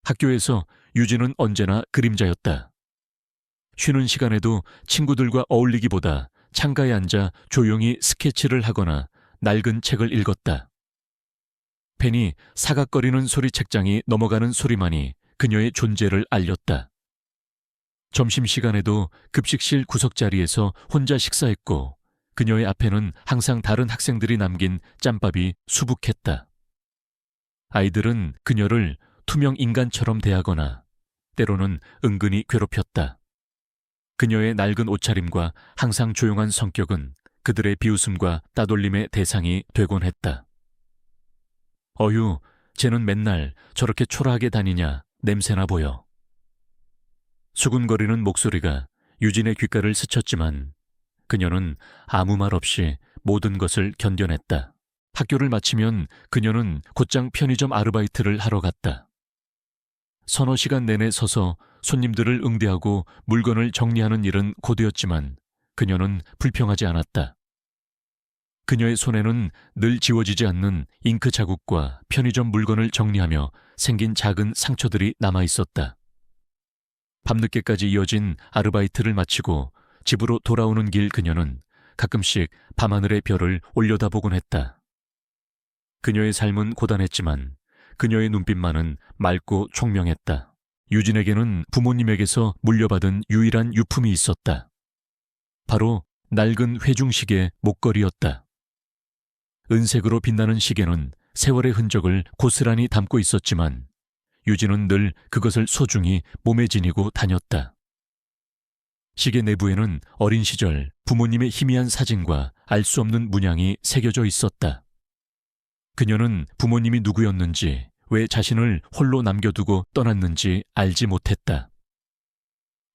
학교에서 유진은 언제나 그림자였다. 쉬는 시간에도 친구들과 어울리기보다 창가에 앉아 조용히 스케치를 하거나 낡은 책을 읽었다. 펜이 사각거리는 소리 책장이 넘어가는 소리만이 그녀의 존재를 알렸다. 점심시간에도 급식실 구석자리에서 혼자 식사했고 그녀의 앞에는 항상 다른 학생들이 남긴 짬밥이 수북했다. 아이들은 그녀를 투명 인간처럼 대하거나 때로는 은근히 괴롭혔다. 그녀의 낡은 옷차림과 항상 조용한 성격은 그들의 비웃음과 따돌림의 대상이 되곤 했다. 어휴, 쟤는 맨날 저렇게 초라하게 다니냐, 냄새나 보여. 수군거리는 목소리가 유진의 귓가를 스쳤지만 그녀는 아무 말 없이 모든 것을 견뎌냈다. 학교를 마치면 그녀는 곧장 편의점 아르바이트를 하러 갔다. 서너 시간 내내 서서 손님들을 응대하고 물건을 정리하는 일은 고되었지만 그녀는 불평하지 않았다. 그녀의 손에는 늘 지워지지 않는 잉크 자국과 편의점 물건을 정리하며 생긴 작은 상처들이 남아 있었다. 밤늦게까지 이어진 아르바이트를 마치고 집으로 돌아오는 길 그녀는 가끔씩 밤하늘의 별을 올려다보곤 했다. 그녀의 삶은 고단했지만 그녀의 눈빛만은 맑고 총명했다. 유진에게는 부모님에게서 물려받은 유일한 유품이 있었다. 바로 낡은 회중시계 목걸이였다. 은색으로 빛나는 시계는 세월의 흔적을 고스란히 담고 있었지만 유진은 늘 그것을 소중히 몸에 지니고 다녔다. 시계 내부에는 어린 시절 부모님의 희미한 사진과 알 수 없는 문양이 새겨져 있었다. 그녀는 부모님이 누구였는지, 왜 자신을 홀로 남겨두고 떠났는지 알지 못했다.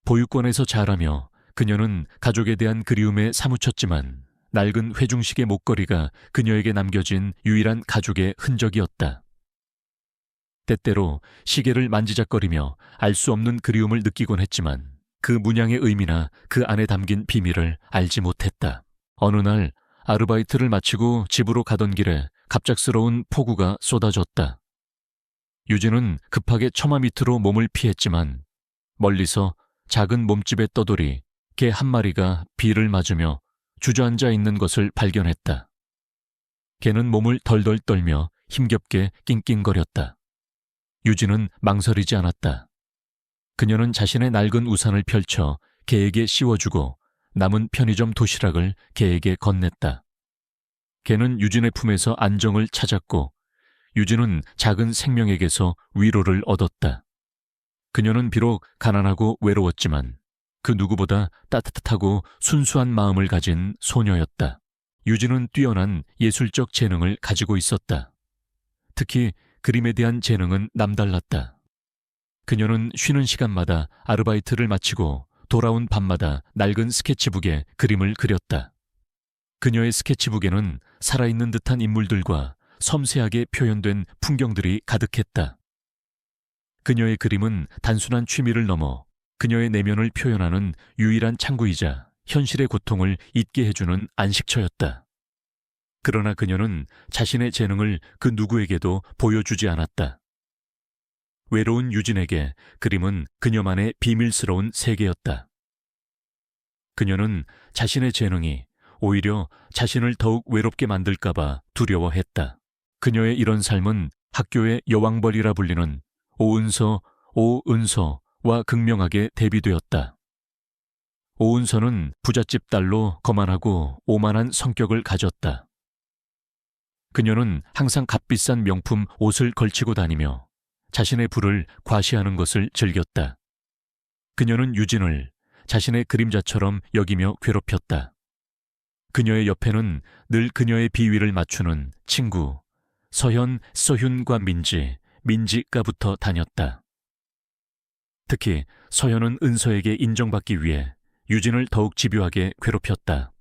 보육원에서 자라며 그녀는 가족에 대한 그리움에 사무쳤지만 낡은 회중시계 목걸이가 그녀에게 남겨진 유일한 가족의 흔적이었다. 때때로 시계를 만지작거리며 알 수 없는 그리움을 느끼곤 했지만 그 문양의 의미나 그 안에 담긴 비밀을 알지 못했다. 어느 날 아르바이트를 마치고 집으로 가던 길에 갑작스러운 폭우가 쏟아졌다. 유진은 급하게 처마 밑으로 몸을 피했지만 멀리서 작은 몸집의 떠돌이 개 한 마리가 비를 맞으며 주저앉아 있는 것을 발견했다. 개는 몸을 덜덜 떨며 힘겹게 낑낑거렸다. 유진은 망설이지 않았다. 그녀는 자신의 낡은 우산을 펼쳐 개에게 씌워주고 남은 편의점 도시락을 개에게 건넸다. 개는 유진의 품에서 안정을 찾았고 유진은 작은 생명에게서 위로를 얻었다. 그녀는 비록 가난하고 외로웠지만 그 누구보다 따뜻하고 순수한 마음을 가진 소녀였다. 유진은 뛰어난 예술적 재능을 가지고 있었다. 특히 그림에 대한 재능은 남달랐다. 그녀는 쉬는 시간마다 아르바이트를 마치고 돌아온 밤마다 낡은 스케치북에 그림을 그렸다. 그녀의 스케치북에는 살아있는 듯한 인물들과 섬세하게 표현된 풍경들이 가득했다. 그녀의 그림은 단순한 취미를 넘어 그녀의 내면을 표현하는 유일한 창구이자 현실의 고통을 잊게 해주는 안식처였다. 그러나 그녀는 자신의 재능을 그 누구에게도 보여주지 않았다. 외로운 유진에게 그림은 그녀만의 비밀스러운 세계였다. 그녀는 자신의 재능이 오히려 자신을 더욱 외롭게 만들까봐 두려워했다. 그녀의 이런 삶은 학교의 여왕벌이라 불리는 오은서와 극명하게 대비되었다. 오은서는 부잣집 딸로 거만하고 오만한 성격을 가졌다. 그녀는 항상 값비싼 명품 옷을 걸치고 다니며 자신의 부를 과시하는 것을 즐겼다. 그녀는 유진을 자신의 그림자처럼 여기며 괴롭혔다. 그녀의 옆에는 늘 그녀의 비위를 맞추는 친구 서현, 서윤과 민지가 붙어 다녔다. 특히 서현은 은서에게 인정받기 위해 유진을 더욱 집요하게 괴롭혔다.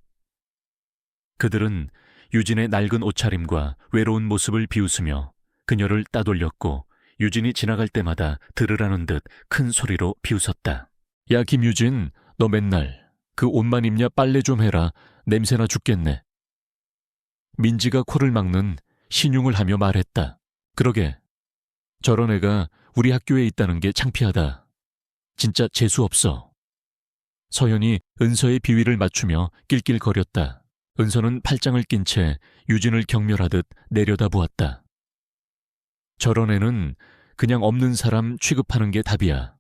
그들은 유진의 낡은 옷차림과 외로운 모습을 비웃으며 그녀를 따돌렸고 유진이 지나갈 때마다 들으라는 듯 큰 소리로 비웃었다. 야, 김유진, 너 맨날 그 옷만 입냐? 빨래 좀 해라. 냄새나 죽겠네. 민지가 코를 막는 신용을 하며 말했다. 그러게, 저런 애가 우리 학교에 있다는 게 창피하다. 진짜 재수없어. 서연이 은서의 비위를 맞추며 낄낄거렸다. 은서는 팔짱을 낀 채 유진을 경멸하듯 내려다보았다. 저런 애는 그냥 없는 사람 취급하는 게 답이야.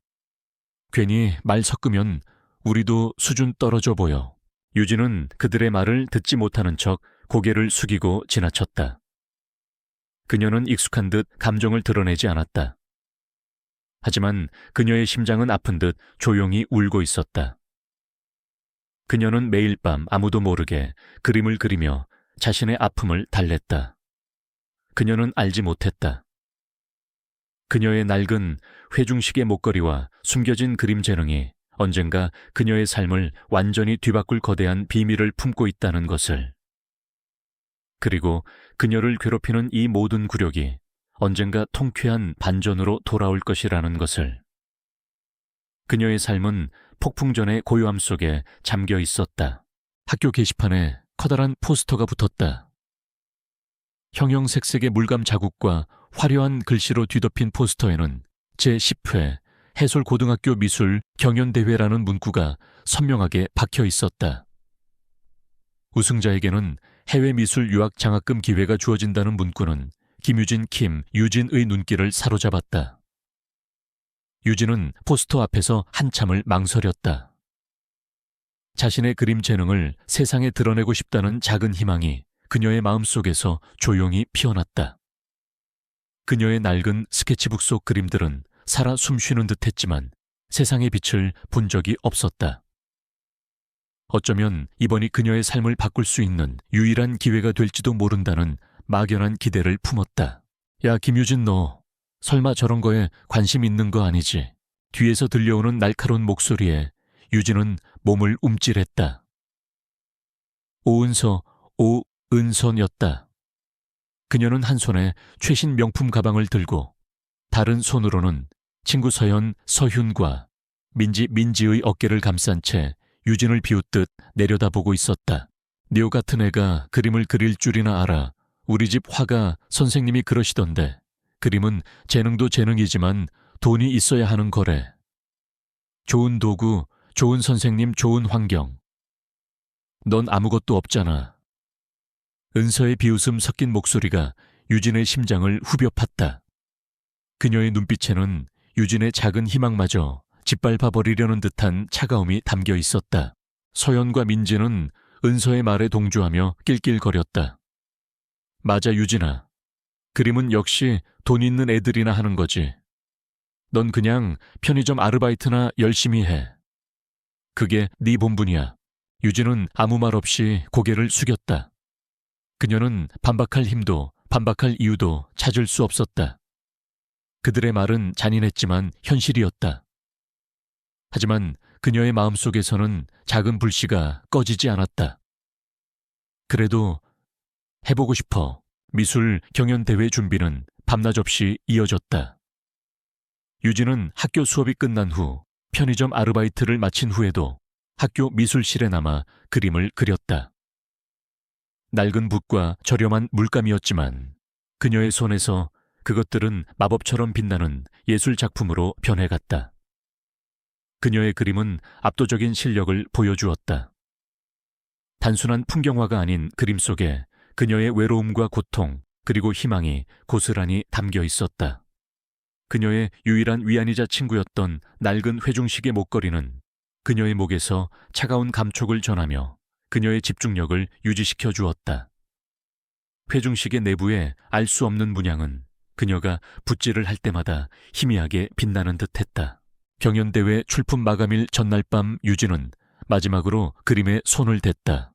괜히 말 섞으면 우리도 수준 떨어져 보여. 유진은 그들의 말을 듣지 못하는 척 고개를 숙이고 지나쳤다. 그녀는 익숙한 듯 감정을 드러내지 않았다. 하지만 그녀의 심장은 아픈 듯 조용히 울고 있었다. 그녀는 매일 밤 아무도 모르게 그림을 그리며 자신의 아픔을 달랬다. 그녀는 알지 못했다. 그녀의 낡은 회중식의 목걸이와 숨겨진 그림 재능이 언젠가 그녀의 삶을 완전히 뒤바꿀 거대한 비밀을 품고 있다는 것을. 그리고 그녀를 괴롭히는 이 모든 굴욕이 언젠가 통쾌한 반전으로 돌아올 것이라는 것을. 그녀의 삶은 폭풍전의 고요함 속에 잠겨 있었다. 학교 게시판에 커다란 포스터가 붙었다. 형형색색의 물감 자국과 화려한 글씨로 뒤덮인 포스터에는 제10회 해솔고등학교 미술 경연대회라는 문구가 선명하게 박혀 있었다. 우승자에게는 해외 미술 유학 장학금 기회가 주어진다는 문구는 김유진, 유진의 눈길을 사로잡았다. 유진은 포스터 앞에서 한참을 망설였다. 자신의 그림 재능을 세상에 드러내고 싶다는 작은 희망이 그녀의 마음속에서 조용히 피어났다. 그녀의 낡은 스케치북 속 그림들은 살아 숨쉬는 듯했지만 세상의 빛을 본 적이 없었다. 어쩌면 이번이 그녀의 삶을 바꿀 수 있는 유일한 기회가 될지도 모른다는 막연한 기대를 품었다. 야, 김유진, 너 설마 저런 거에 관심 있는 거 아니지? 뒤에서 들려오는 날카로운 목소리에 유진은 몸을 움찔했다. 오은선이었다. 그녀는 한 손에 최신 명품 가방을 들고 다른 손으로는 친구 서윤과 민지의 어깨를 감싼 채 유진을 비웃듯 내려다보고 있었다. 니오 같은 애가 그림을 그릴 줄이나 알아. 우리 집 화가 선생님이 그러시던데 그림은 재능도 재능이지만 돈이 있어야 하는 거래. 좋은 도구, 좋은 선생님, 좋은 환경. 넌 아무것도 없잖아. 은서의 비웃음 섞인 목소리가 유진의 심장을 후벼 팠다. 그녀의 눈빛에는 유진의 작은 희망마저 짓밟아버리려는 듯한 차가움이 담겨 있었다. 서연과 민지는 은서의 말에 동조하며 낄낄거렸다. 맞아, 유진아. 그림은 역시 돈 있는 애들이나 하는 거지. 넌 그냥 편의점 아르바이트나 열심히 해. 그게 네 본분이야. 유진은 아무 말 없이 고개를 숙였다. 그녀는 반박할 힘도 반박할 이유도 찾을 수 없었다. 그들의 말은 잔인했지만 현실이었다. 하지만 그녀의 마음속에서는 작은 불씨가 꺼지지 않았다. 그래도 해보고 싶어. 미술 경연대회 준비는 밤낮 없이 이어졌다. 유진은 학교 수업이 끝난 후 편의점 아르바이트를 마친 후에도 학교 미술실에 남아 그림을 그렸다. 낡은 붓과 저렴한 물감이었지만 그녀의 손에서 그것들은 마법처럼 빛나는 예술 작품으로 변해갔다. 그녀의 그림은 압도적인 실력을 보여주었다. 단순한 풍경화가 아닌 그림 속에 그녀의 외로움과 고통 그리고 희망이 고스란히 담겨 있었다. 그녀의 유일한 위안이자 친구였던 낡은 회중식의 목걸이는 그녀의 목에서 차가운 감촉을 전하며 그녀의 집중력을 유지시켜 주었다. 회중식의 내부에 알 수 없는 문양은 그녀가 붓질을 할 때마다 희미하게 빛나는 듯했다. 경연대회 출품 마감일 전날 밤 유진은 마지막으로 그림에 손을 댔다.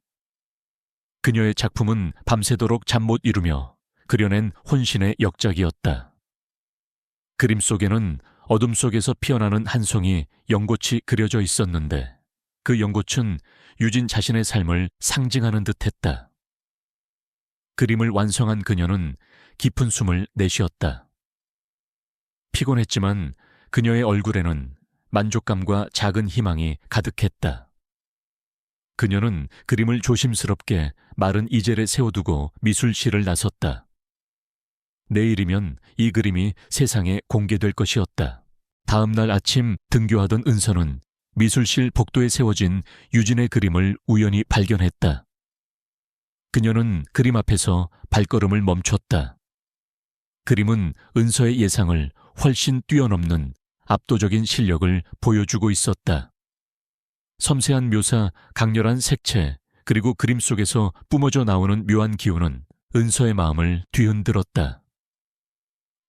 그녀의 작품은 밤새도록 잠 못 이루며 그려낸 혼신의 역작이었다. 그림 속에는 어둠 속에서 피어나는 한 송이 연꽃이 그려져 있었는데 그 연꽃은 유진 자신의 삶을 상징하는 듯했다. 그림을 완성한 그녀는 깊은 숨을 내쉬었다. 피곤했지만 그녀의 얼굴에는 만족감과 작은 희망이 가득했다. 그녀는 그림을 조심스럽게 마른 이젤에 세워두고 미술실을 나섰다. 내일이면 이 그림이 세상에 공개될 것이었다. 다음 날 아침 등교하던 은서는 미술실 복도에 세워진 유진의 그림을 우연히 발견했다. 그녀는 그림 앞에서 발걸음을 멈췄다. 그림은 은서의 예상을 훨씬 뛰어넘는 압도적인 실력을 보여주고 있었다. 섬세한 묘사, 강렬한 색채, 그리고 그림 속에서 뿜어져 나오는 묘한 기운은 은서의 마음을 뒤흔들었다.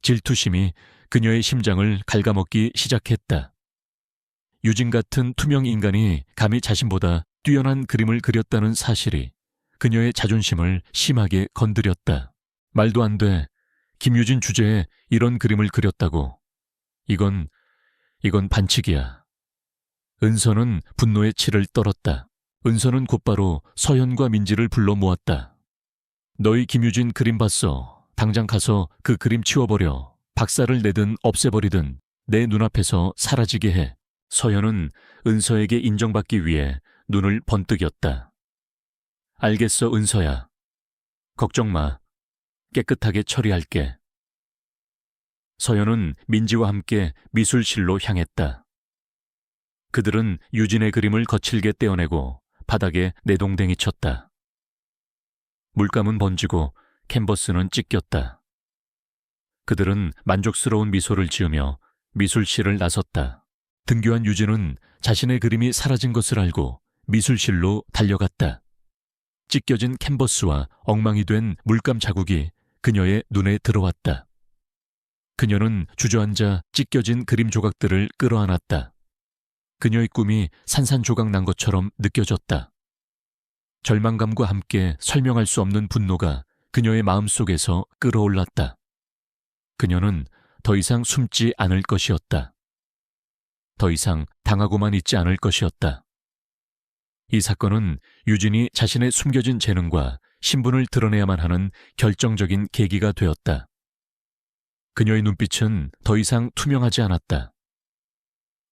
질투심이 그녀의 심장을 갉아먹기 시작했다. 유진 같은 투명 인간이 감히 자신보다 뛰어난 그림을 그렸다는 사실이 그녀의 자존심을 심하게 건드렸다. 말도 안 돼. 김유진 주제에 이런 그림을 그렸다고. 이건 반칙이야. 은서는 분노의 치를 떨었다. 은서는 곧바로 서현과 민지를 불러 모았다. 너희 김유진 그림 봤어. 당장 가서 그 그림 치워버려. 박살을 내든 없애버리든 내 눈앞에서 사라지게 해. 서현은 은서에게 인정받기 위해 눈을 번뜩였다. 알겠어, 은서야. 걱정 마. 깨끗하게 처리할게. 서현은 민지와 함께 미술실로 향했다. 그들은 유진의 그림을 거칠게 떼어내고 바닥에 내동댕이 쳤다. 물감은 번지고 캔버스는 찢겼다. 그들은 만족스러운 미소를 지으며 미술실을 나섰다. 등교한 유진은 자신의 그림이 사라진 것을 알고 미술실로 달려갔다. 찢겨진 캔버스와 엉망이 된 물감 자국이 그녀의 눈에 들어왔다. 그녀는 주저앉아 찢겨진 그림 조각들을 끌어안았다. 그녀의 꿈이 산산조각 난 것처럼 느껴졌다. 절망감과 함께 설명할 수 없는 분노가 그녀의 마음속에서 끌어올랐다. 그녀는 더 이상 숨지 않을 것이었다. 더 이상 당하고만 있지 않을 것이었다. 이 사건은 유진이 자신의 숨겨진 재능과 신분을 드러내야만 하는 결정적인 계기가 되었다. 그녀의 눈빛은 더 이상 투명하지 않았다.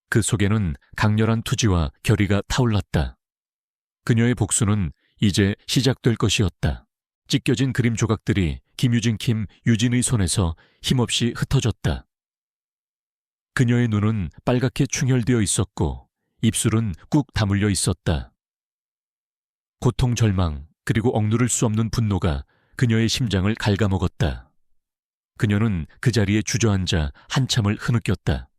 그 속에는 강렬한 투지와 결의가 타올랐다. 그녀의 복수는 이제 시작될 것이었다. 찢겨진 그림 조각들이 김유진 유진의 손에서 힘없이 흩어졌다. 그녀의 눈은 빨갛게 충혈되어 있었고 입술은 꾹 다물려 있었다. 고통, 절망, 그리고 억누를 수 없는 분노가 그녀의 심장을 갉아먹었다. 그녀는 그 자리에 주저앉아 한참을 흐느꼈다.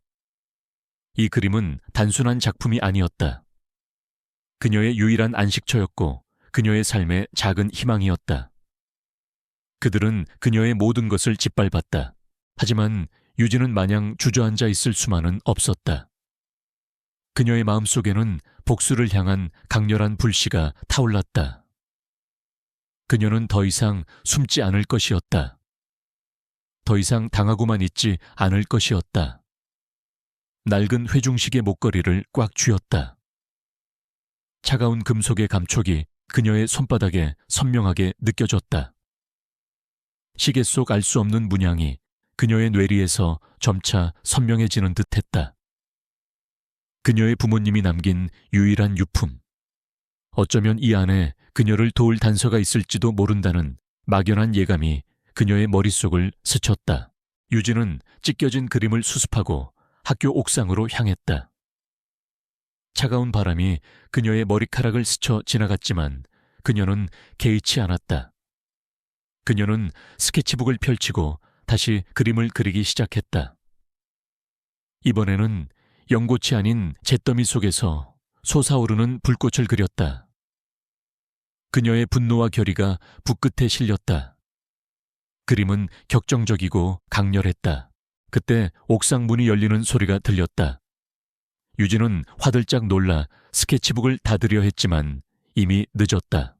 이 그림은 단순한 작품이 아니었다. 그녀의 유일한 안식처였고 그녀의 삶의 작은 희망이었다. 그들은 그녀의 모든 것을 짓밟았다. 하지만 유진은 마냥 주저앉아 있을 수만은 없었다. 그녀의 마음속에는 복수를 향한 강렬한 불씨가 타올랐다. 그녀는 더 이상 숨지 않을 것이었다. 더 이상 당하고만 있지 않을 것이었다. 낡은 회중식의 목걸이를 꽉 쥐었다. 차가운 금속의 감촉이 그녀의 손바닥에 선명하게 느껴졌다. 시계 속 알 수 없는 문양이 그녀의 뇌리에서 점차 선명해지는 듯했다. 그녀의 부모님이 남긴 유일한 유품. 어쩌면 이 안에 그녀를 도울 단서가 있을지도 모른다는 막연한 예감이 그녀의 머릿속을 스쳤다. 유진은 찢겨진 그림을 수습하고 학교 옥상으로 향했다. 차가운 바람이 그녀의 머리카락을 스쳐 지나갔지만 그녀는 개의치 않았다. 그녀는 스케치북을 펼치고 다시 그림을 그리기 시작했다. 이번에는 연꽃이 아닌 잿더미 속에서 솟아오르는 불꽃을 그렸다. 그녀의 분노와 결의가 붓끝에 실렸다. 그림은 격정적이고 강렬했다. 그때 옥상 문이 열리는 소리가 들렸다. 유진은 화들짝 놀라 스케치북을 닫으려 했지만 이미 늦었다.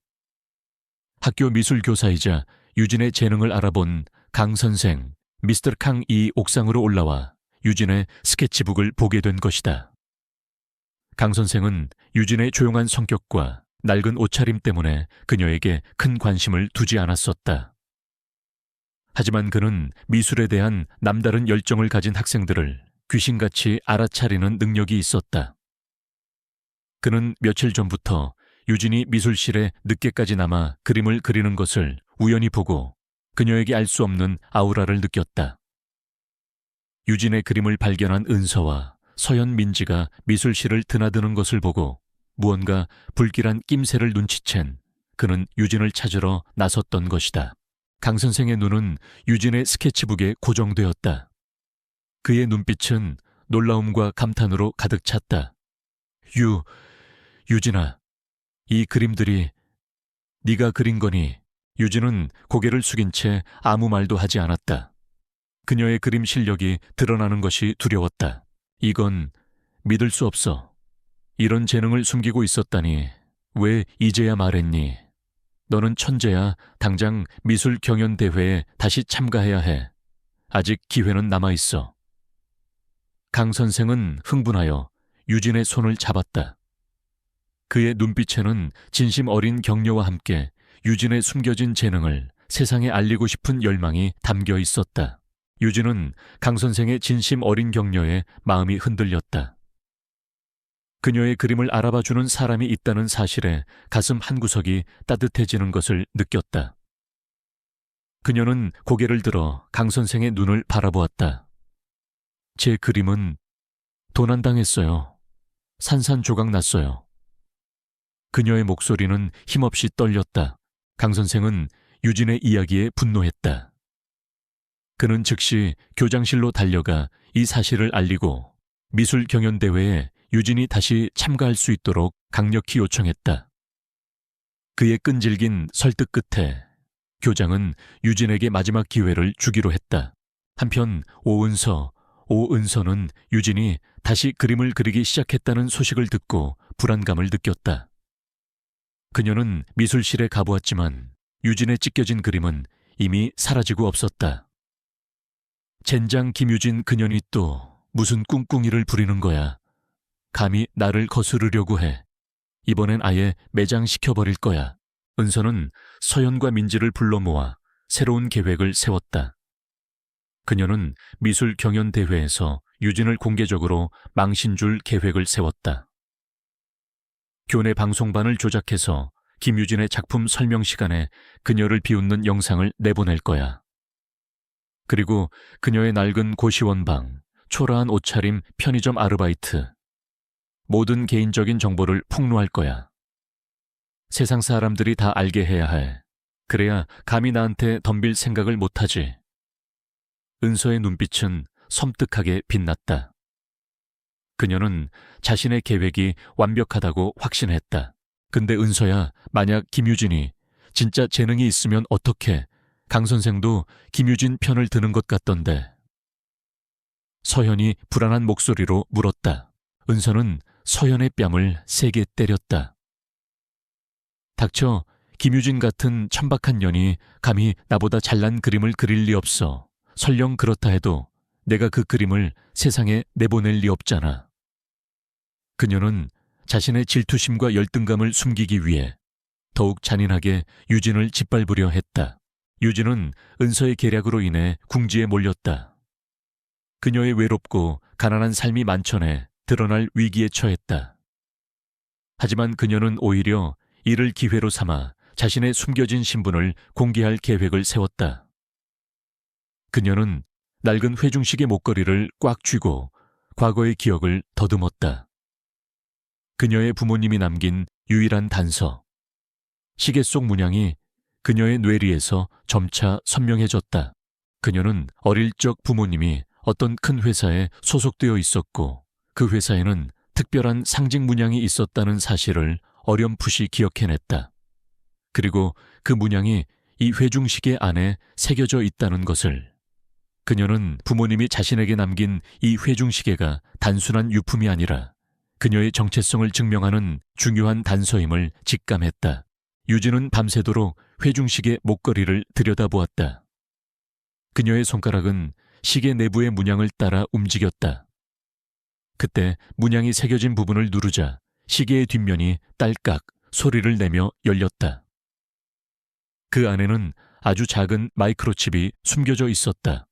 학교 미술교사이자 유진의 재능을 알아본 강 선생, 미스터 캉이 옥상으로 올라와 유진의 스케치북을 보게 된 것이다. 강 선생은 유진의 조용한 성격과 낡은 옷차림 때문에 그녀에게 큰 관심을 두지 않았었다. 하지만 그는 미술에 대한 남다른 열정을 가진 학생들을 귀신같이 알아차리는 능력이 있었다. 그는 며칠 전부터 유진이 미술실에 늦게까지 남아 그림을 그리는 것을 우연히 보고 그녀에게 알 수 없는 아우라를 느꼈다. 유진의 그림을 발견한 은서와 서현 민지가 미술실을 드나드는 것을 보고 무언가 불길한 낌새를 눈치챈 그는 유진을 찾으러 나섰던 것이다. 강 선생의 눈은 유진의 스케치북에 고정되었다. 그의 눈빛은 놀라움과 감탄으로 가득 찼다. 유진아, 이 그림들이 네가 그린 거니? 유진은 고개를 숙인 채 아무 말도 하지 않았다. 그녀의 그림 실력이 드러나는 것이 두려웠다. 이건 믿을 수 없어. 이런 재능을 숨기고 있었다니 왜 이제야 말했니? 너는 천재야. 당장 미술 경연 대회에 다시 참가해야 해. 아직 기회는 남아있어. 강 선생은 흥분하여 유진의 손을 잡았다. 그의 눈빛에는 진심 어린 격려와 함께 유진의 숨겨진 재능을 세상에 알리고 싶은 열망이 담겨 있었다. 유진은 강 선생의 진심 어린 격려에 마음이 흔들렸다. 그녀의 그림을 알아봐주는 사람이 있다는 사실에 가슴 한구석이 따뜻해지는 것을 느꼈다. 그녀는 고개를 들어 강 선생의 눈을 바라보았다. 제 그림은 도난당했어요. 산산조각 났어요. 그녀의 목소리는 힘없이 떨렸다. 강 선생은 유진의 이야기에 분노했다. 그는 즉시 교장실로 달려가 이 사실을 알리고 미술 경연대회에 유진이 다시 참가할 수 있도록 강력히 요청했다. 그의 끈질긴 설득 끝에 교장은 유진에게 마지막 기회를 주기로 했다. 한편 오은서는 유진이 다시 그림을 그리기 시작했다는 소식을 듣고 불안감을 느꼈다. 그녀는 미술실에 가보았지만 유진의 찢겨진 그림은 이미 사라지고 없었다. 젠장 김유진 그년이 또 무슨 꿍꿍이를 부리는 거야. 감히 나를 거스르려고 해. 이번엔 아예 매장시켜버릴 거야. 은서는 서연과 민지를 불러 모아 새로운 계획을 세웠다. 그녀는 미술 경연 대회에서 유진을 공개적으로 망신 줄 계획을 세웠다. 교내 방송반을 조작해서 김유진의 작품 설명 시간에 그녀를 비웃는 영상을 내보낼 거야. 그리고 그녀의 낡은 고시원방, 초라한 옷차림, 편의점 아르바이트, 모든 개인적인 정보를 폭로할 거야. 세상 사람들이 다 알게 해야 해. 그래야 감히 나한테 덤빌 생각을 못하지. 은서의 눈빛은 섬뜩하게 빛났다. 그녀는 자신의 계획이 완벽하다고 확신했다. 근데 은서야, 만약 김유진이 진짜 재능이 있으면 어떡해? 강 선생도 김유진 편을 드는 것 같던데. 서현이 불안한 목소리로 물었다. 은서는 서현의 뺨을 세게 때렸다. 닥쳐. 김유진 같은 천박한 년이 감히 나보다 잘난 그림을 그릴 리 없어. 설령 그렇다 해도 내가 그 그림을 세상에 내보낼 리 없잖아. 그녀는 자신의 질투심과 열등감을 숨기기 위해 더욱 잔인하게 유진을 짓밟으려 했다. 유진은 은서의 계략으로 인해 궁지에 몰렸다. 그녀의 외롭고 가난한 삶이 만천해 드러날 위기에 처했다. 하지만 그녀는 오히려 이를 기회로 삼아 자신의 숨겨진 신분을 공개할 계획을 세웠다. 그녀는 낡은 회중식의 목걸이를 꽉 쥐고 과거의 기억을 더듬었다. 그녀의 부모님이 남긴 유일한 단서. 시계 속 문양이 그녀의 뇌리에서 점차 선명해졌다. 그녀는 어릴 적 부모님이 어떤 큰 회사에 소속되어 있었고 그 회사에는 특별한 상징 문양이 있었다는 사실을 어렴풋이 기억해냈다. 그리고 그 문양이 이 회중시계 안에 새겨져 있다는 것을. 그녀는 부모님이 자신에게 남긴 이 회중시계가 단순한 유품이 아니라 그녀의 정체성을 증명하는 중요한 단서임을 직감했다. 유진은 밤새도록 회중시계 목걸이를 들여다보았다. 그녀의 손가락은 시계 내부의 문양을 따라 움직였다. 그때 문양이 새겨진 부분을 누르자 시계의 뒷면이 딸깍 소리를 내며 열렸다. 그 안에는 아주 작은 마이크로칩이 숨겨져 있었다.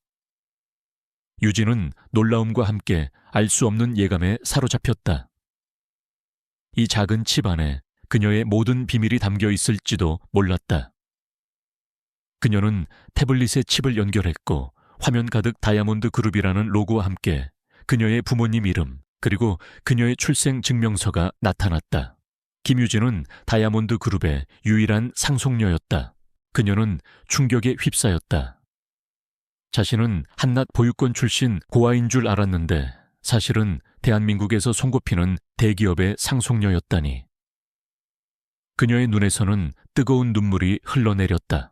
유진은 놀라움과 함께 알 수 없는 예감에 사로잡혔다. 이 작은 칩 안에 그녀의 모든 비밀이 담겨 있을지도 몰랐다. 그녀는 태블릿에 칩을 연결했고 화면 가득 다이아몬드 그룹이라는 로고와 함께 그녀의 부모님 이름 그리고 그녀의 출생 증명서가 나타났다. 김유진은 다이아몬드 그룹의 유일한 상속녀였다. 그녀는 충격에 휩싸였다. 자신은 한낱 보육권 출신 고아인 줄 알았는데 사실은 대한민국에서 손꼽히는 대기업의 상속녀였다니. 그녀의 눈에서는 뜨거운 눈물이 흘러내렸다.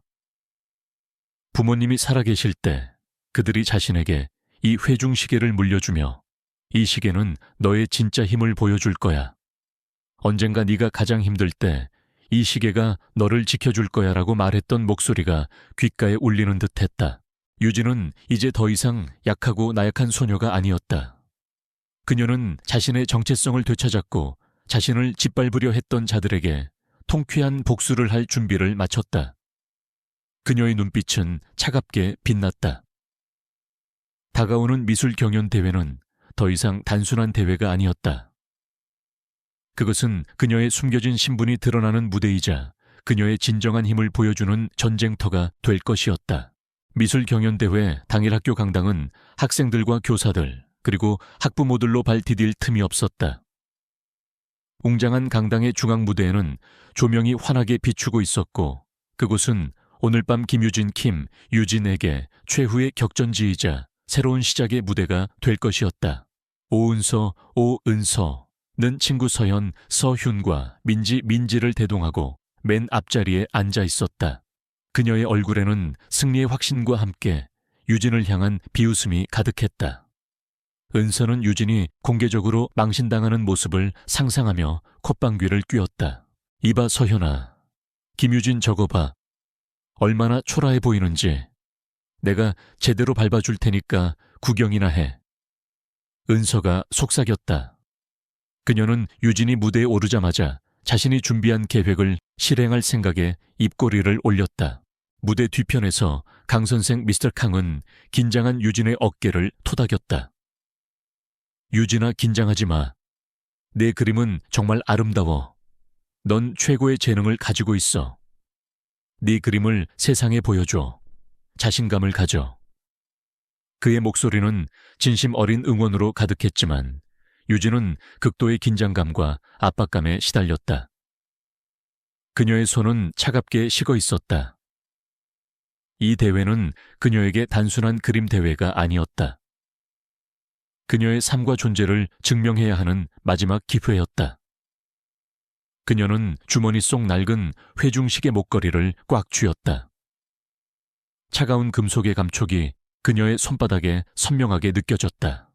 부모님이 살아계실 때 그들이 자신에게 이 회중시계를 물려주며 이 시계는 너의 진짜 힘을 보여줄 거야. 언젠가 네가 가장 힘들 때 이 시계가 너를 지켜줄 거야 라고 말했던 목소리가 귓가에 울리는 듯했다. 유진은 이제 더 이상 약하고 나약한 소녀가 아니었다. 그녀는 자신의 정체성을 되찾았고 자신을 짓밟으려 했던 자들에게 통쾌한 복수를 할 준비를 마쳤다. 그녀의 눈빛은 차갑게 빛났다. 다가오는 미술 경연 대회는 더 이상 단순한 대회가 아니었다. 그것은 그녀의 숨겨진 신분이 드러나는 무대이자 그녀의 진정한 힘을 보여주는 전쟁터가 될 것이었다. 미술 경연 대회 당일 학교 강당은 학생들과 교사들 그리고 학부모들로 발디딜 틈이 없었다. 웅장한 강당의 중앙 무대에는 조명이 환하게 비추고 있었고 그곳은 오늘 밤 김유진 유진에게 최후의 격전지이자 새로운 시작의 무대가 될 것이었다. 오은서는 친구 서현과 민지를 대동하고 맨 앞자리에 앉아 있었다. 그녀의 얼굴에는 승리의 확신과 함께 유진을 향한 비웃음이 가득했다. 은서는 유진이 공개적으로 망신당하는 모습을 상상하며 콧방귀를 뀌었다. 이봐 서현아, 김유진 저거 봐. 얼마나 초라해 보이는지. 내가 제대로 밟아줄 테니까 구경이나 해. 은서가 속삭였다. 그녀는 유진이 무대에 오르자마자 자신이 준비한 계획을 실행할 생각에 입꼬리를 올렸다. 무대 뒤편에서 강 선생 미스터 캉은 긴장한 유진의 어깨를 토닥였다. 유진아, 긴장하지 마. 내 그림은 정말 아름다워. 넌 최고의 재능을 가지고 있어. 네 그림을 세상에 보여줘. 자신감을 가져. 그의 목소리는 진심 어린 응원으로 가득했지만 유진은 극도의 긴장감과 압박감에 시달렸다. 그녀의 손은 차갑게 식어 있었다. 이 대회는 그녀에게 단순한 그림 대회가 아니었다. 그녀의 삶과 존재를 증명해야 하는 마지막 기회였다. 그녀는 주머니 속 낡은 회중시계 목걸이를 꽉 쥐었다. 차가운 금속의 감촉이 그녀의 손바닥에 선명하게 느껴졌다.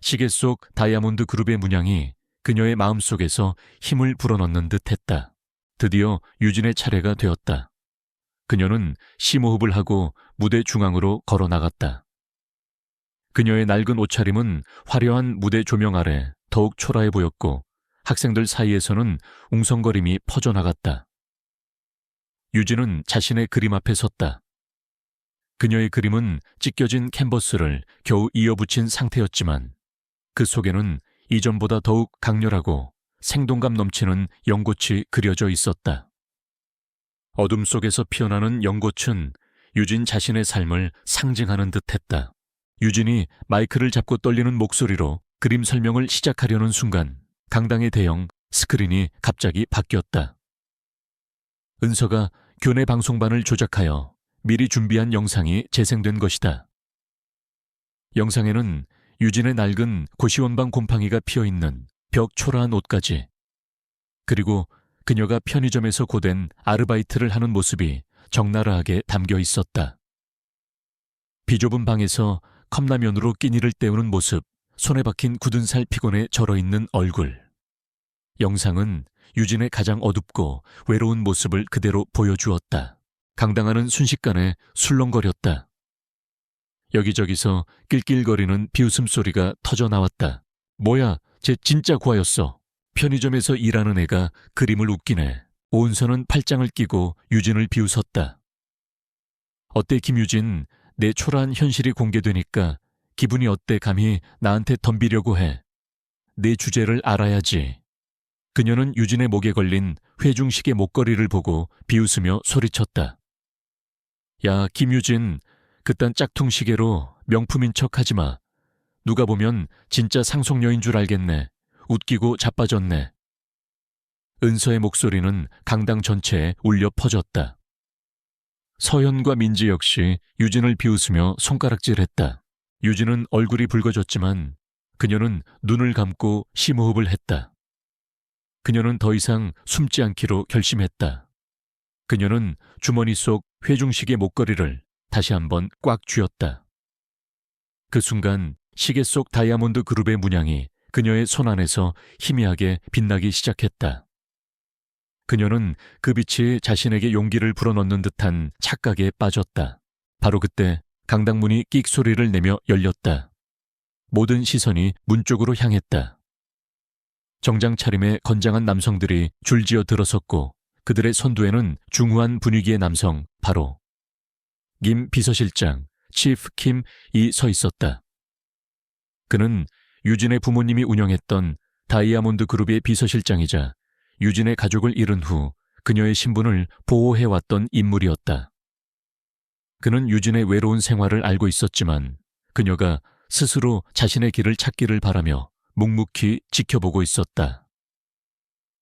시계 속 다이아몬드 그룹의 문양이 그녀의 마음속에서 힘을 불어넣는 듯했다. 드디어 유진의 차례가 되었다. 그녀는 심호흡을 하고 무대 중앙으로 걸어 나갔다. 그녀의 낡은 옷차림은 화려한 무대 조명 아래 더욱 초라해 보였고 학생들 사이에서는 웅성거림이 퍼져나갔다. 유진은 자신의 그림 앞에 섰다. 그녀의 그림은 찢겨진 캔버스를 겨우 이어붙인 상태였지만 그 속에는 이전보다 더욱 강렬하고 생동감 넘치는 연꽃이 그려져 있었다. 어둠 속에서 피어나는 연꽃은 유진 자신의 삶을 상징하는 듯했다. 유진이 마이크를 잡고 떨리는 목소리로 그림 설명을 시작하려는 순간 강당의 대형 스크린이 갑자기 바뀌었다. 은서가 교내 방송반을 조작하여 미리 준비한 영상이 재생된 것이다. 영상에는 유진의 낡은 고시원방 곰팡이가 피어있는 벽 초라한 옷까지, 그리고 그녀가 편의점에서 고된 아르바이트를 하는 모습이 적나라하게 담겨 있었다. 비좁은 방에서 컵라면으로 끼니를 때우는 모습, 손에 박힌 굳은 살 피곤에 절어있는 얼굴. 영상은 유진의 가장 어둡고 외로운 모습을 그대로 보여주었다. 강당하는 순식간에 술렁거렸다. 여기저기서 낄낄거리는 비웃음 소리가 터져나왔다. 뭐야, 쟤 진짜 고아였어. 편의점에서 일하는 애가 그림을 웃기네. 오은서는 팔짱을 끼고 유진을 비웃었다. 어때 김유진, 내 초라한 현실이 공개되니까 기분이 어때? 감히 나한테 덤비려고 해. 내 주제를 알아야지. 그녀는 유진의 목에 걸린 회중식의 목걸이를 보고 비웃으며 소리쳤다. 야, 김유진, 그딴 짝퉁 시계로 명품인 척 하지 마. 누가 보면 진짜 상속녀인 줄 알겠네. 웃기고 자빠졌네. 은서의 목소리는 강당 전체에 울려 퍼졌다. 서현과 민지 역시 유진을 비웃으며 손가락질했다. 유진은 얼굴이 붉어졌지만 그녀는 눈을 감고 심호흡을 했다. 그녀는 더 이상 숨지 않기로 결심했다. 그녀는 주머니 속 회중시계 목걸이를 다시 한번 꽉 쥐었다. 그 순간 시계 속 다이아몬드 그룹의 문양이 그녀의 손 안에서 희미하게 빛나기 시작했다. 그녀는 그 빛이 자신에게 용기를 불어넣는 듯한 착각에 빠졌다. 바로 그때 강당문이 끽 소리를 내며 열렸다. 모든 시선이 문 쪽으로 향했다. 정장 차림의 건장한 남성들이 줄지어 들어섰고 그들의 선두에는 중후한 분위기의 남성, 바로 김 비서실장, 치프 킴이 서 있었다. 그는 유진의 부모님이 운영했던 다이아몬드 그룹의 비서실장이자 유진의 가족을 잃은 후 그녀의 신분을 보호해왔던 인물이었다. 그는 유진의 외로운 생활을 알고 있었지만 그녀가 스스로 자신의 길을 찾기를 바라며 묵묵히 지켜보고 있었다.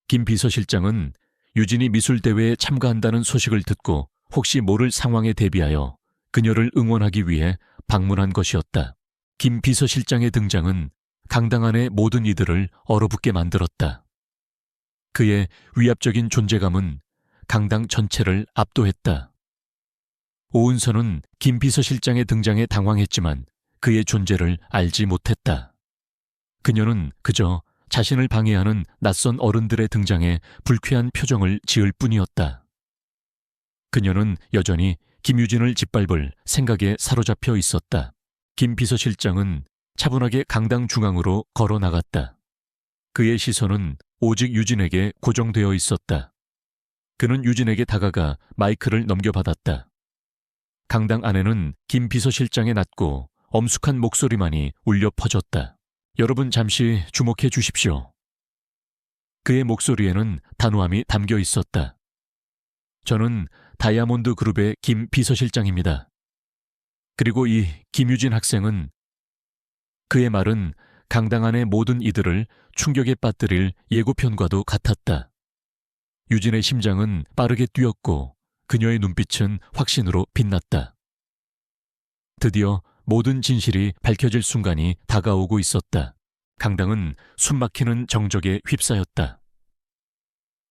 김 비서실장은 유진이 미술대회에 참가한다는 소식을 듣고 혹시 모를 상황에 대비하여 그녀를 응원하기 위해 방문한 것이었다. 김 비서실장의 등장은 강당 안의 모든 이들을 얼어붙게 만들었다. 그의 위압적인 존재감은 강당 전체를 압도했다. 오은서는 김 비서실장의 등장에 당황했지만 그의 존재를 알지 못했다. 그녀는 그저 자신을 방해하는 낯선 어른들의 등장에 불쾌한 표정을 지을 뿐이었다. 그녀는 여전히 김유진을 짓밟을 생각에 사로잡혀 있었다. 김 비서실장은 차분하게 강당 중앙으로 걸어 나갔다. 그의 시선은 오직 유진에게 고정되어 있었다. 그는 유진에게 다가가 마이크를 넘겨받았다. 강당 안에는 김 비서실장의 낮고 엄숙한 목소리만이 울려 퍼졌다. 여러분 잠시 주목해 주십시오. 그의 목소리에는 단호함이 담겨 있었다. 저는 다이아몬드 그룹의 김 비서실장입니다. 그리고 이 김유진 학생은, 그의 말은 강당 안의 모든 이들을 충격에 빠뜨릴 예고편과도 같았다. 유진의 심장은 빠르게 뛰었고 그녀의 눈빛은 확신으로 빛났다. 드디어 모든 진실이 밝혀질 순간이 다가오고 있었다. 강당은 숨막히는 정적에 휩싸였다.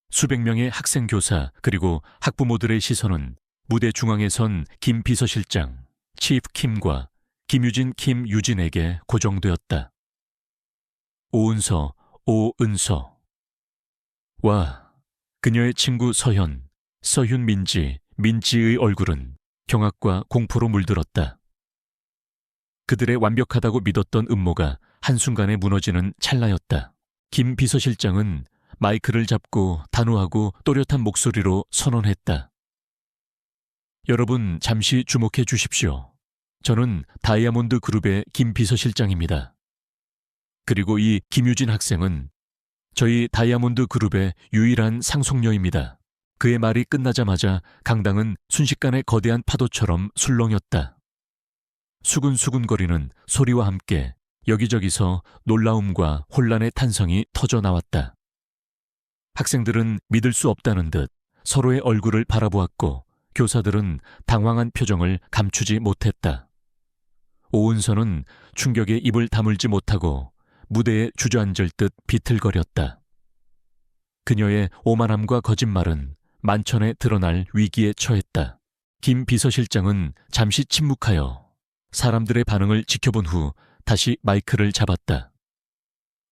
수백 명의 학생 교사 그리고 학부모들의 시선은 무대 중앙에 선 김 비서실장, 치프 킴과 김유진 김유진에게 고정되었다. 오은서. 와, 그녀의 친구 서현, 서윤 민지의 얼굴은 경악과 공포로 물들었다. 그들의 완벽하다고 믿었던 음모가 한순간에 무너지는 찰나였다. 김 비서실장은 마이크를 잡고 단호하고 또렷한 목소리로 선언했다. 여러분 잠시 주목해 주십시오. 저는 다이아몬드 그룹의 김 비서실장입니다. 그리고 이 김유진 학생은 저희 다이아몬드 그룹의 유일한 상속녀입니다. 그의 말이 끝나자마자 강당은 순식간에 거대한 파도처럼 술렁였다. 수근수근거리는 소리와 함께 여기저기서 놀라움과 혼란의 탄성이 터져 나왔다. 학생들은 믿을 수 없다는 듯 서로의 얼굴을 바라보았고 교사들은 당황한 표정을 감추지 못했다. 오은서는 충격에 입을 다물지 못하고 무대에 주저앉을 듯 비틀거렸다. 그녀의 오만함과 거짓말은 만천에 드러날 위기에 처했다. 김 비서실장은 잠시 침묵하여 사람들의 반응을 지켜본 후 다시 마이크를 잡았다.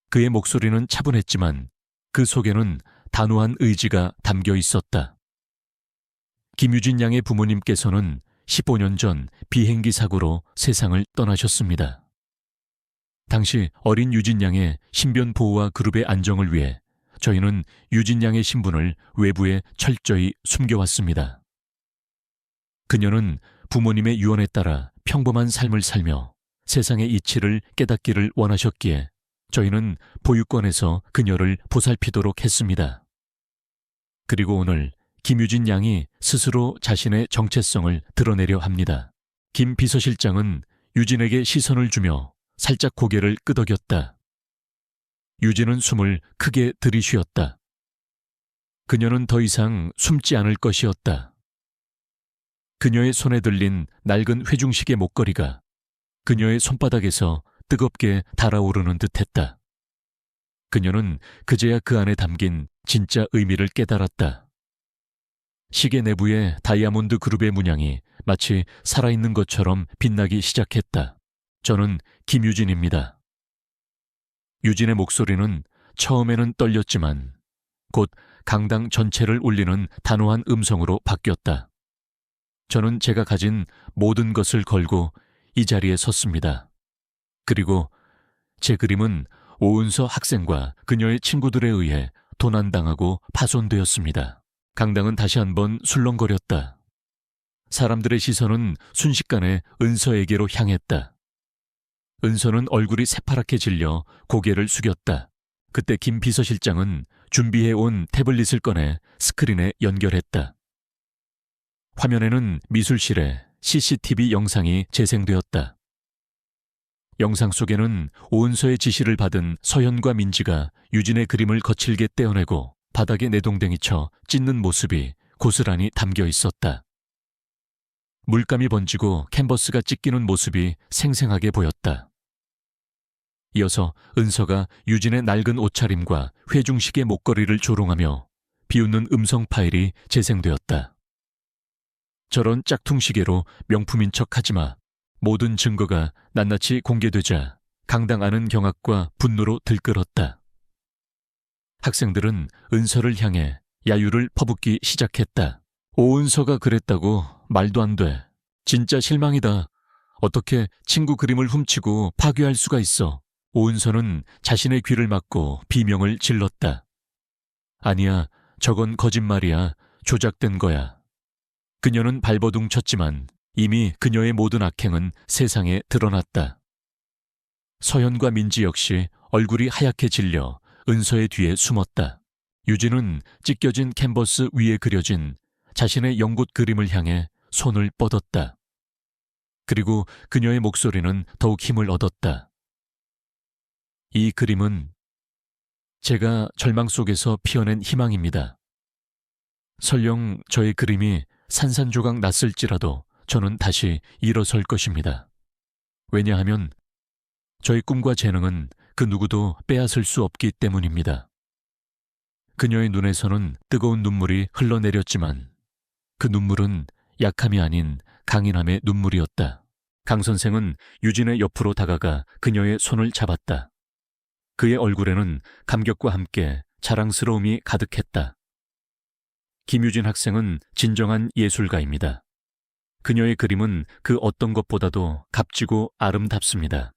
그의 목소리는 차분했지만 그 속에는 단호한 의지가 담겨 있었다. 김유진 양의 부모님께서는 15년 전 비행기 사고로 세상을 떠나셨습니다. 당시 어린 유진 양의 신변 보호와 그룹의 안정을 위해 저희는 유진 양의 신분을 외부에 철저히 숨겨왔습니다. 그녀는 부모님의 유언에 따라 평범한 삶을 살며 세상의 이치를 깨닫기를 원하셨기에 저희는 보육원에서 그녀를 보살피도록 했습니다. 그리고 오늘 김유진 양이 스스로 자신의 정체성을 드러내려 합니다. 김 비서실장은 유진에게 시선을 주며 살짝 고개를 끄덕였다. 유진은 숨을 크게 들이쉬었다. 그녀는 더 이상 숨지 않을 것이었다. 그녀의 손에 들린 낡은 회중식의 목걸이가 그녀의 손바닥에서 뜨겁게 달아오르는 듯했다. 그녀는 그제야 그 안에 담긴 진짜 의미를 깨달았다. 시계 내부의 다이아몬드 그룹의 문양이 마치 살아있는 것처럼 빛나기 시작했다. 저는 김유진입니다. 유진의 목소리는 처음에는 떨렸지만 곧 강당 전체를 울리는 단호한 음성으로 바뀌었다. 저는 제가 가진 모든 것을 걸고 이 자리에 섰습니다. 그리고 제 그림은 오은서 학생과 그녀의 친구들에 의해 도난당하고 파손되었습니다. 강당은 다시 한번 술렁거렸다. 사람들의 시선은 순식간에 은서에게로 향했다. 은서는 얼굴이 새파랗게 질려 고개를 숙였다. 그때 김 비서실장은 준비해온 태블릿을 꺼내 스크린에 연결했다. 화면에는 미술실의 CCTV 영상이 재생되었다. 영상 속에는 오은서의 지시를 받은 서현과 민지가 유진의 그림을 거칠게 떼어내고 바닥에 내동댕이 쳐 찢는 모습이 고스란히 담겨 있었다. 물감이 번지고 캔버스가 찢기는 모습이 생생하게 보였다. 이어서 은서가 유진의 낡은 옷차림과 회중식의 목걸이를 조롱하며 비웃는 음성 파일이 재생되었다. 저런 짝퉁시계로 명품인 척 하지마. 모든 증거가 낱낱이 공개되자 강당 안은 경악과 분노로 들끓었다. 학생들은 은서를 향해 야유를 퍼붓기 시작했다. 오은서가 그랬다고? 말도 안 돼. 진짜 실망이다. 어떻게 친구 그림을 훔치고 파괴할 수가 있어. 오은서는 자신의 귀를 막고 비명을 질렀다. 아니야, 저건 거짓말이야. 조작된 거야. 그녀는 발버둥 쳤지만 이미 그녀의 모든 악행은 세상에 드러났다. 서현과 민지 역시 얼굴이 하얗게 질려 은서의 뒤에 숨었다. 유진은 찢겨진 캔버스 위에 그려진 자신의 연꽃 그림을 향해 손을 뻗었다. 그리고 그녀의 목소리는 더욱 힘을 얻었다. 이 그림은 제가 절망 속에서 피어낸 희망입니다. 설령 저의 그림이 산산조각 났을지라도 저는 다시 일어설 것입니다. 왜냐하면 저의 꿈과 재능은 그 누구도 빼앗을 수 없기 때문입니다. 그녀의 눈에서는 뜨거운 눈물이 흘러내렸지만 그 눈물은 약함이 아닌 강인함의 눈물이었다. 강 선생은 유진의 옆으로 다가가 그녀의 손을 잡았다. 그의 얼굴에는 감격과 함께 자랑스러움이 가득했다. 김유진 학생은 진정한 예술가입니다. 그녀의 그림은 그 어떤 것보다도 값지고 아름답습니다.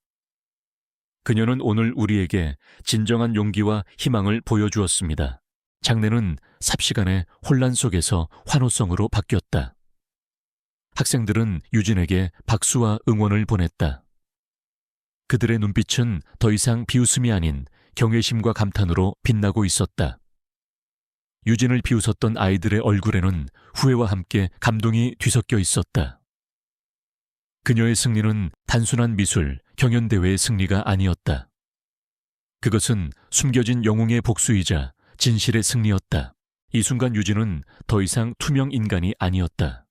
그녀는 오늘 우리에게 진정한 용기와 희망을 보여주었습니다. 장례는 삽시간에 혼란 속에서 환호성으로 바뀌었다. 학생들은 유진에게 박수와 응원을 보냈다. 그들의 눈빛은 더 이상 비웃음이 아닌 경외심과 감탄으로 빛나고 있었다. 유진을 비웃었던 아이들의 얼굴에는 후회와 함께 감동이 뒤섞여 있었다. 그녀의 승리는 단순한 미술, 경연대회의 승리가 아니었다. 그것은 숨겨진 영웅의 복수이자 진실의 승리였다. 이 순간 유진은 더 이상 투명 인간이 아니었다.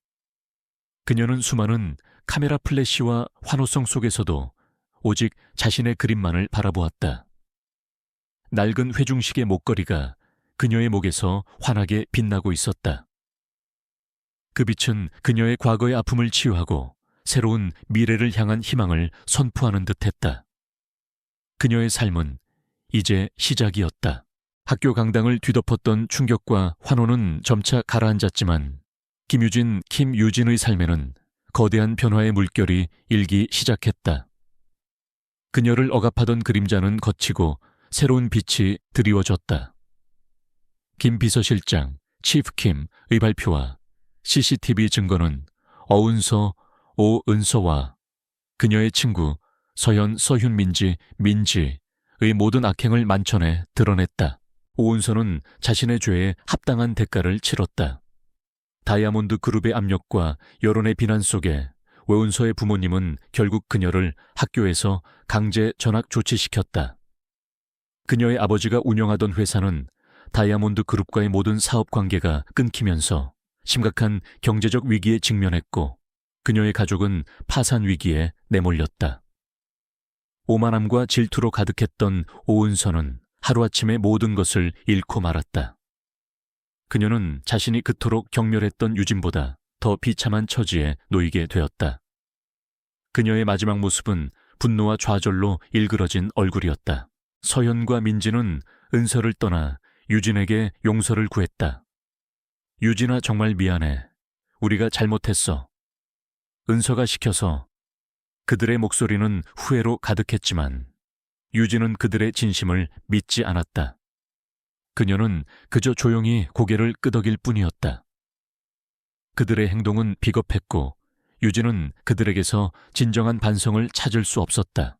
그녀는 수많은 카메라 플래시와 환호성 속에서도 오직 자신의 그림만을 바라보았다. 낡은 회중식의 목걸이가 그녀의 목에서 환하게 빛나고 있었다. 그 빛은 그녀의 과거의 아픔을 치유하고 새로운 미래를 향한 희망을 선포하는 듯했다. 그녀의 삶은 이제 시작이었다. 학교 강당을 뒤덮었던 충격과 환호는 점차 가라앉았지만 김유진의 삶에는 거대한 변화의 물결이 일기 시작했다. 그녀를 억압하던 그림자는 걷히고 새로운 빛이 드리워졌다. 김 비서실장, 치프 김의 발표와 CCTV 증거는 어은서, 오은서와 그녀의 친구 서현, 서윤민지, 민지의 모든 악행을 만천에 드러냈다. 오은서는 자신의 죄에 합당한 대가를 치렀다. 다이아몬드 그룹의 압력과 여론의 비난 속에 외운서의 부모님은 결국 그녀를 학교에서 강제 전학 조치시켰다. 그녀의 아버지가 운영하던 회사는 다이아몬드 그룹과의 모든 사업 관계가 끊기면서 심각한 경제적 위기에 직면했고 그녀의 가족은 파산 위기에 내몰렸다. 오만함과 질투로 가득했던 오은서는 하루아침에 모든 것을 잃고 말았다. 그녀는 자신이 그토록 경멸했던 유진보다 더 비참한 처지에 놓이게 되었다. 그녀의 마지막 모습은 분노와 좌절로 일그러진 얼굴이었다. 서현과 민지는 은서를 떠나 유진에게 용서를 구했다. 유진아, 정말 미안해. 우리가 잘못했어. 은서가 시켜서. 그들의 목소리는 후회로 가득했지만 유진은 그들의 진심을 믿지 않았다. 그녀는 그저 조용히 고개를 끄덕일 뿐이었다. 그들의 행동은 비겁했고 유진은 그들에게서 진정한 반성을 찾을 수 없었다.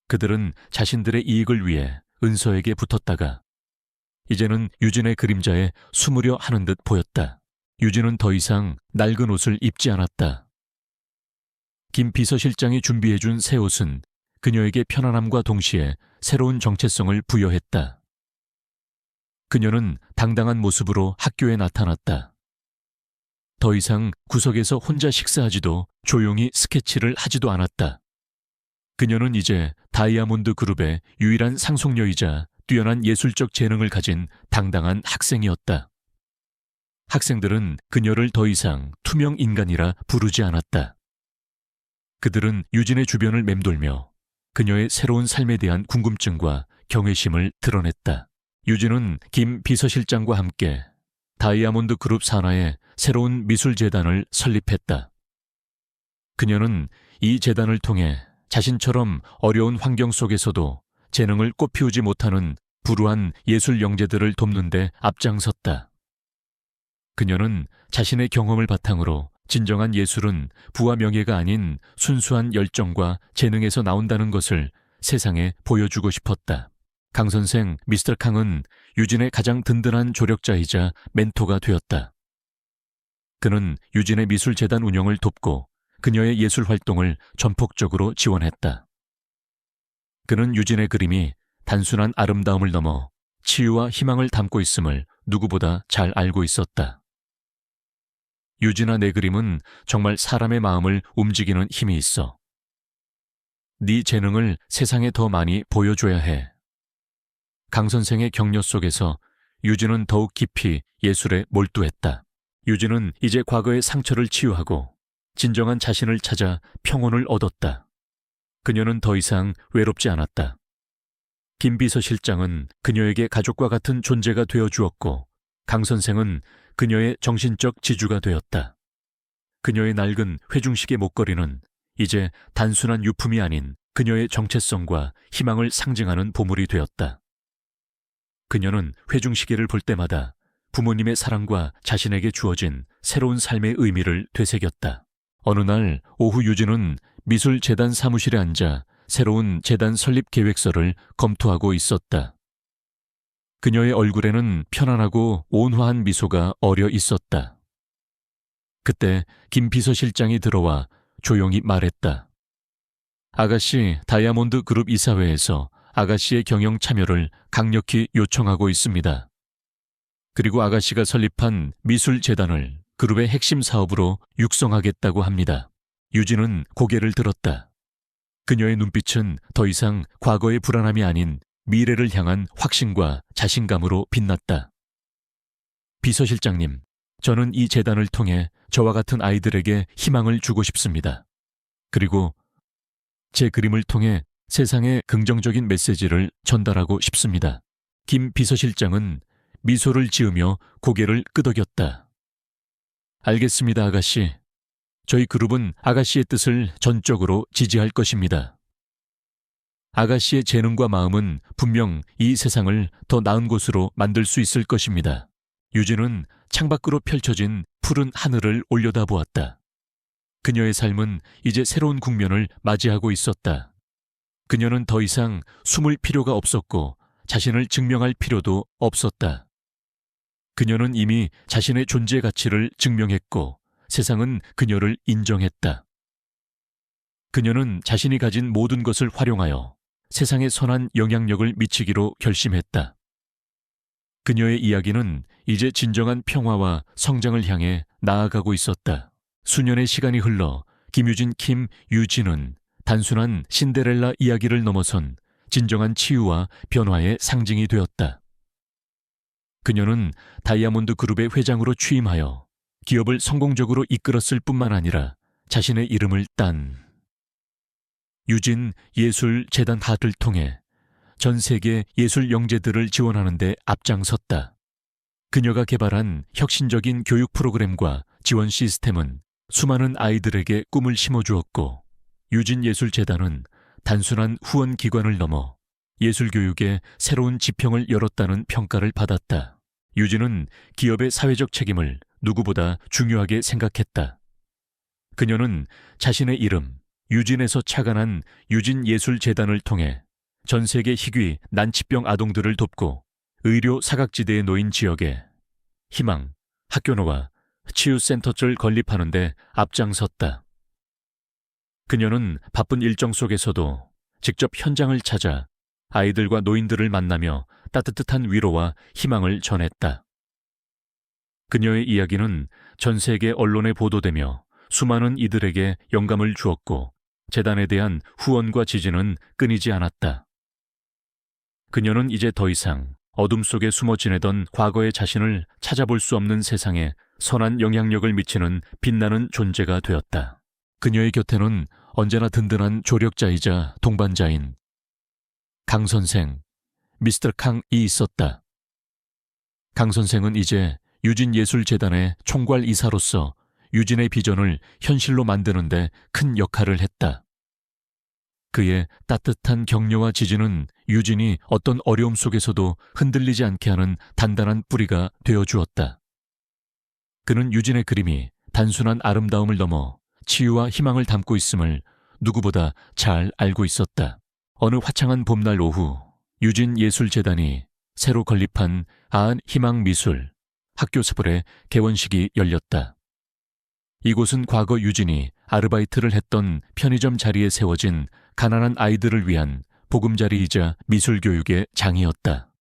그들은 자신들의 이익을 위해 은서에게 붙었다가 이제는 유진의 그림자에 숨으려 하는 듯 보였다. 유진은 더 이상 낡은 옷을 입지 않았다. 김 비서실장이 준비해준 새 옷은 그녀에게 편안함과 동시에 새로운 정체성을 부여했다. 그녀는 당당한 모습으로 학교에 나타났다. 더 이상 구석에서 혼자 식사하지도 조용히 스케치를 하지도 않았다. 그녀는 이제 다이아몬드 그룹의 유일한 상속녀이자 뛰어난 예술적 재능을 가진 당당한 학생이었다. 학생들은 그녀를 더 이상 투명 인간이라 부르지 않았다. 그들은 유진의 주변을 맴돌며 그녀의 새로운 삶에 대한 궁금증과 경외심을 드러냈다. 유진은 김 비서실장과 함께 다이아몬드 그룹 산하에 새로운 미술재단을 설립했다. 그녀는 이 재단을 통해 자신처럼 어려운 환경 속에서도 재능을 꽃피우지 못하는 불우한 예술 영재들을 돕는 데 앞장섰다. 그녀는 자신의 경험을 바탕으로 진정한 예술은 부와 명예가 아닌 순수한 열정과 재능에서 나온다는 것을 세상에 보여주고 싶었다. 강 선생, 미스터 캉은 유진의 가장 든든한 조력자이자 멘토가 되었다. 그는 유진의 미술재단 운영을 돕고 그녀의 예술 활동을 전폭적으로 지원했다. 그는 유진의 그림이 단순한 아름다움을 넘어 치유와 희망을 담고 있음을 누구보다 잘 알고 있었다. 유진아, 내 그림은 정말 사람의 마음을 움직이는 힘이 있어. 네 재능을 세상에 더 많이 보여줘야 해. 강 선생의 격려 속에서 유진은 더욱 깊이 예술에 몰두했다. 유진은 이제 과거의 상처를 치유하고 진정한 자신을 찾아 평온을 얻었다. 그녀는 더 이상 외롭지 않았다. 김 비서실장은 그녀에게 가족과 같은 존재가 되어 주었고 강 선생은 그녀의 정신적 지주가 되었다. 그녀의 낡은 회중식의 목걸이는 이제 단순한 유품이 아닌 그녀의 정체성과 희망을 상징하는 보물이 되었다. 그녀는 회중시계를 볼 때마다 부모님의 사랑과 자신에게 주어진 새로운 삶의 의미를 되새겼다. 어느 날 오후 유진은 미술재단 사무실에 앉아 새로운 재단 설립 계획서를 검토하고 있었다. 그녀의 얼굴에는 편안하고 온화한 미소가 어려 있었다. 그때 김 비서실장이 들어와 조용히 말했다. 아가씨, 다이아몬드 그룹 이사회에서 아가씨의 경영 참여를 강력히 요청하고 있습니다. 그리고 아가씨가 설립한 미술재단을 그룹의 핵심 사업으로 육성하겠다고 합니다. 유진은 고개를 들었다. 그녀의 눈빛은 더 이상 과거의 불안함이 아닌 미래를 향한 확신과 자신감으로 빛났다. 비서실장님, 저는 이 재단을 통해 저와 같은 아이들에게 희망을 주고 싶습니다. 그리고 제 그림을 통해 세상에 긍정적인 메시지를 전달하고 싶습니다. 김 비서실장은 미소를 지으며 고개를 끄덕였다. 알겠습니다, 아가씨. 저희 그룹은 아가씨의 뜻을 전적으로 지지할 것입니다. 아가씨의 재능과 마음은 분명 이 세상을 더 나은 곳으로 만들 수 있을 것입니다. 유진은 창밖으로 펼쳐진 푸른 하늘을 올려다보았다. 그녀의 삶은 이제 새로운 국면을 맞이하고 있었다. 그녀는 더 이상 숨을 필요가 없었고 자신을 증명할 필요도 없었다. 그녀는 이미 자신의 존재 가치를 증명했고 세상은 그녀를 인정했다. 그녀는 자신이 가진 모든 것을 활용하여 세상에 선한 영향력을 미치기로 결심했다. 그녀의 이야기는 이제 진정한 평화와 성장을 향해 나아가고 있었다. 수년의 시간이 흘러 김유진 유진은 단순한 신데렐라 이야기를 넘어선 진정한 치유와 변화의 상징이 되었다. 그녀는 다이아몬드 그룹의 회장으로 취임하여 기업을 성공적으로 이끌었을 뿐만 아니라 자신의 이름을 딴 유진 예술재단 하트를 통해 전 세계 예술 영재들을 지원하는 데 앞장섰다. 그녀가 개발한 혁신적인 교육 프로그램과 지원 시스템은 수많은 아이들에게 꿈을 심어주었고 유진예술재단은 단순한 후원 기관을 넘어 예술교육의 새로운 지평을 열었다는 평가를 받았다. 유진은 기업의 사회적 책임을 누구보다 중요하게 생각했다. 그녀는 자신의 이름, 유진에서 착안한 유진예술재단을 통해 전 세계 희귀 난치병 아동들을 돕고 의료 사각지대에 놓인 지역에 희망, 학교노와 치유센터를 건립하는 데 앞장섰다. 그녀는 바쁜 일정 속에서도 직접 현장을 찾아 아이들과 노인들을 만나며 따뜻한 위로와 희망을 전했다. 그녀의 이야기는 전 세계 언론에 보도되며 수많은 이들에게 영감을 주었고 재단에 대한 후원과 지지는 끊이지 않았다. 그녀는 이제 더 이상 어둠 속에 숨어 지내던 과거의 자신을 찾아볼 수 없는 세상에 선한 영향력을 미치는 빛나는 존재가 되었다. 그녀의 곁에는 언제나 든든한 조력자이자 동반자인 강 선생, 미스터 캉이 있었다. 강 선생은 이제 유진예술재단의 총괄 이사로서 유진의 비전을 현실로 만드는 데 큰 역할을 했다. 그의 따뜻한 격려와 지지는 유진이 어떤 어려움 속에서도 흔들리지 않게 하는 단단한 뿌리가 되어주었다. 그는 유진의 그림이 단순한 아름다움을 넘어 치유와 희망을 담고 있음을 누구보다 잘 알고 있었다. 어느 화창한 봄날 오후 유진예술재단이 새로 건립한 아한 희망미술 학교스쿨의 개원식이 열렸다. 이곳은 과거 유진이 아르바이트를 했던 편의점 자리에 세워진 가난한 아이들을 위한 보금자리이자 미술교육의 장이었다.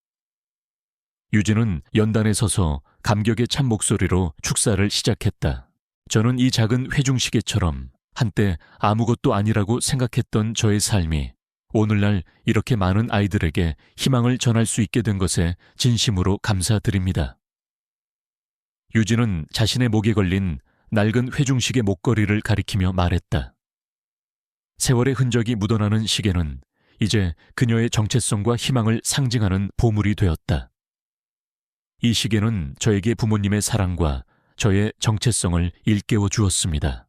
유진은 연단에 서서 감격에 찬 목소리로 축사를 시작했다. 저는 이 작은 회중시계처럼 한때 아무것도 아니라고 생각했던 저의 삶이 오늘날 이렇게 많은 아이들에게 희망을 전할 수 있게 된 것에 진심으로 감사드립니다. 유진은 자신의 목에 걸린 낡은 회중시계 목걸이를 가리키며 말했다. 세월의 흔적이 묻어나는 시계는 이제 그녀의 정체성과 희망을 상징하는 보물이 되었다. 이 시계는 저에게 부모님의 사랑과 저의 정체성을 일깨워 주었습니다.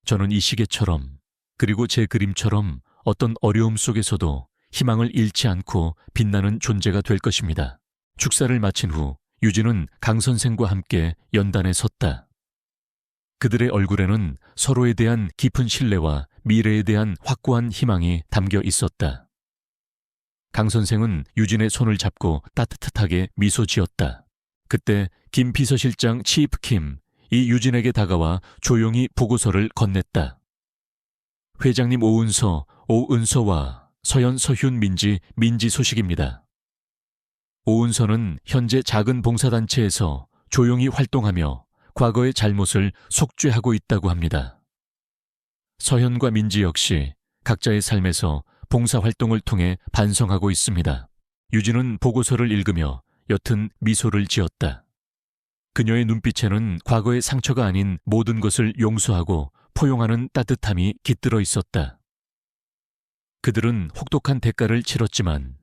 저는 이 시계처럼 그리고 제 그림처럼 어떤 어려움 속에서도 희망을 잃지 않고 빛나는 존재가 될 것입니다. 축사를 마친 후 유진은 강 선생과 함께 연단에 섰다. 그들의 얼굴에는 서로에 대한 깊은 신뢰와 미래에 대한 확고한 희망이 담겨 있었다. 강 선생은 유진의 손을 잡고 따뜻하게 미소 지었다. 그때 김 비서실장 치프 킴이 유진에게 다가와 조용히 보고서를 건넸다. 회장님 오은서와 서현 서훈 민지 소식입니다. 오은서는 현재 작은 봉사단체에서 조용히 활동하며 과거의 잘못을 속죄하고 있다고 합니다. 서현과 민지 역시 각자의 삶에서 봉사활동을 통해 반성하고 있습니다. 유진은 보고서를 읽으며 옅은 미소를 지었다. 그녀의 눈빛에는 과거의 상처가 아닌 모든 것을 용서하고 포용하는 따뜻함이 깃들어 있었다. 그들은 혹독한 대가를 치렀지만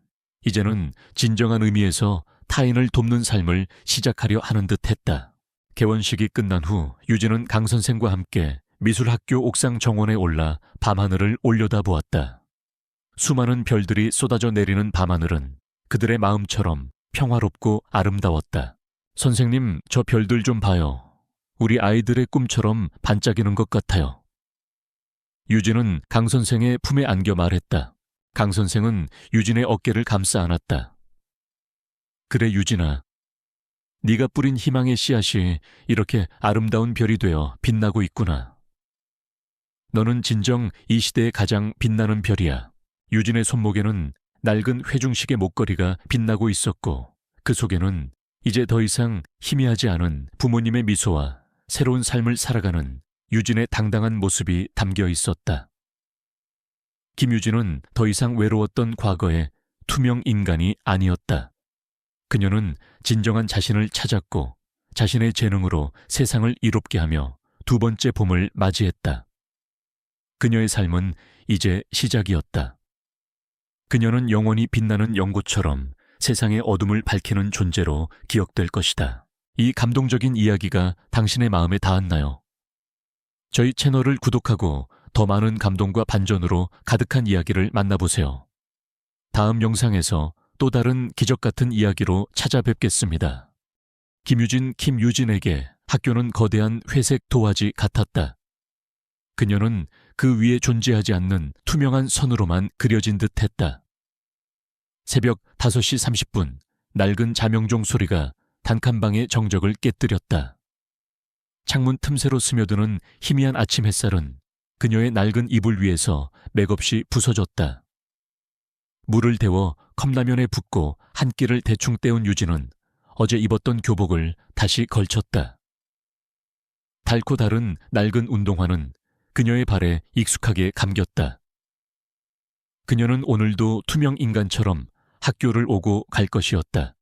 이제는 진정한 의미에서 타인을 돕는 삶을 시작하려 하는 듯 했다. 개원식이 끝난 후 유진은 강 선생과 함께 미술학교 옥상 정원에 올라 밤하늘을 올려다보았다. 수많은 별들이 쏟아져 내리는 밤하늘은 그들의 마음처럼 평화롭고 아름다웠다. 선생님, 저 별들 좀 봐요. 우리 아이들의 꿈처럼 반짝이는 것 같아요. 유진은 강 선생의 품에 안겨 말했다. 강 선생은 유진의 어깨를 감싸 안았다. 그래, 유진아. 네가 뿌린 희망의 씨앗이 이렇게 아름다운 별이 되어 빛나고 있구나. 너는 진정 이 시대의 가장 빛나는 별이야. 유진의 손목에는 낡은 회중식의 목걸이가 빛나고 있었고 그 속에는 이제 더 이상 희미하지 않은 부모님의 미소와 새로운 삶을 살아가는 유진의 당당한 모습이 담겨 있었다. 김유진은 더 이상 외로웠던 과거의 투명 인간이 아니었다. 그녀는 진정한 자신을 찾았고 자신의 재능으로 세상을 이롭게 하며 두 번째 봄을 맞이했다. 그녀의 삶은 이제 시작이었다. 그녀는 영원히 빛나는 연고처럼 세상의 어둠을 밝히는 존재로 기억될 것이다. 이 감동적인 이야기가 당신의 마음에 닿았나요? 저희 채널을 구독하고 더 많은 감동과 반전으로 가득한 이야기를 만나보세요. 다음 영상에서 또 다른 기적 같은 이야기로 찾아뵙겠습니다. 김유진에게 학교는 거대한 회색 도화지 같았다. 그녀는 그 위에 존재하지 않는 투명한 선으로만 그려진 듯 했다. 새벽 5시 30분, 낡은 자명종 소리가 단칸방의 정적을 깨뜨렸다. 창문 틈새로 스며드는 희미한 아침 햇살은 그녀의 낡은 이불 위에서 맥없이 부서졌다. 물을 데워 컵라면에 붓고 한 끼를 대충 때운 유진은 어제 입었던 교복을 다시 걸쳤다. 닳고 다른 낡은 운동화는 그녀의 발에 익숙하게 감겼다. 그녀는 오늘도 투명 인간처럼 학교를 오고 갈 것이었다.